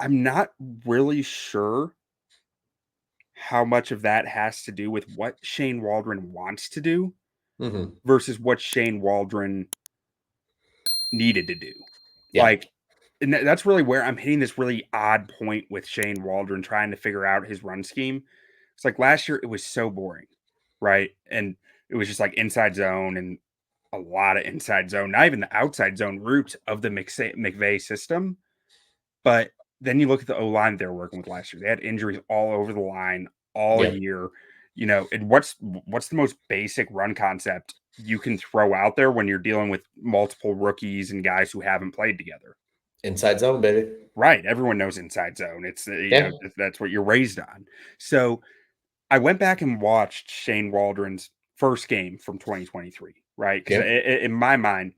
I'm not really sure how much of that has to do with what Shane Waldron wants to do Mhm. versus what Shane Waldron needed to do. Yeah. Like, and that's really where I'm hitting this really odd point with Shane Waldron trying to figure out his run scheme. It's like last year it was so boring, right? And it was just like inside zone and a lot of inside zone, not even the outside zone route of the McVay system. But then you look at the O line they're working with last year. They had injuries all over the line all Yeah. year. And what's the most basic run concept you can throw out there when you're dealing with multiple rookies and guys who haven't played together? Inside zone, baby. Right. Everyone knows inside zone. It's Yeah. that's what you're raised on. So I went back and watched Shane Waldron's first game from 2023. Right, because Okay. in my mind,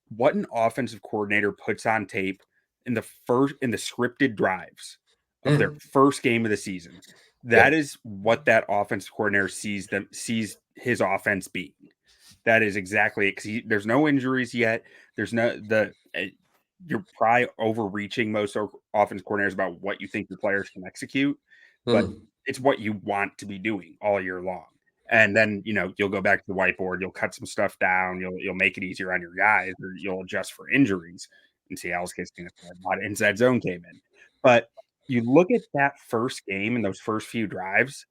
what an offensive coordinator puts on tape in the scripted drives of their Mhm. first game of the season. That Yeah. is what that offensive coordinator sees his offense being. That is exactly it. Because there's no injuries yet. There's no the you're probably overreaching most offense coordinators about what you think your players can execute, but Mhm. it's what you want to be doing all year long. And then you'll go back to the whiteboard, you'll cut some stuff down, you'll make it easier on your guys, or you'll adjust for injuries. In Seattle's case, a lot of inside zone came in, but you look at that first game and those first few drives.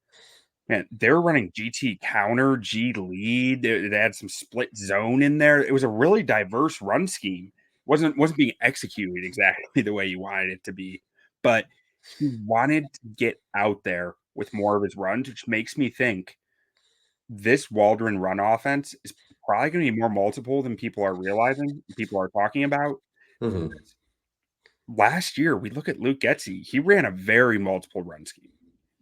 Man, they were running GT counter, G lead. They had some split zone in there. It was a really diverse run scheme. Wasn't being executed exactly the way you wanted it to be, but he wanted to get out there with more of his runs, which makes me think this Waldron run offense is probably going to be more multiple than people are realizing, people are talking about. Mhm. Last year, we look at Luke Getzey. He ran a very multiple run scheme.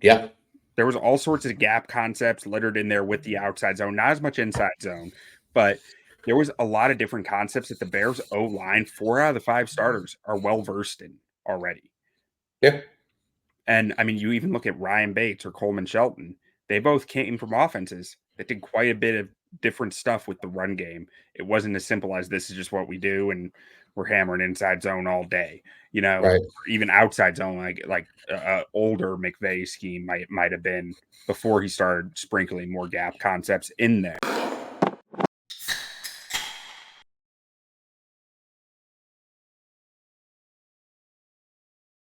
Yeah. There was all sorts of gap concepts littered in there with the outside zone, not as much inside zone, but there was a lot of different concepts that the Bears O line, 4 out of the 5 starters are well versed in already. Yeah. And I mean, you even look at Ryan Bates or Coleman Shelton. They both came from offenses that did quite a bit of different stuff with the run game. It wasn't as simple as this is just what we do and we're hammering inside zone all day. Right. Even outside zone, like older McVay scheme might have been before he started sprinkling more gap concepts in there.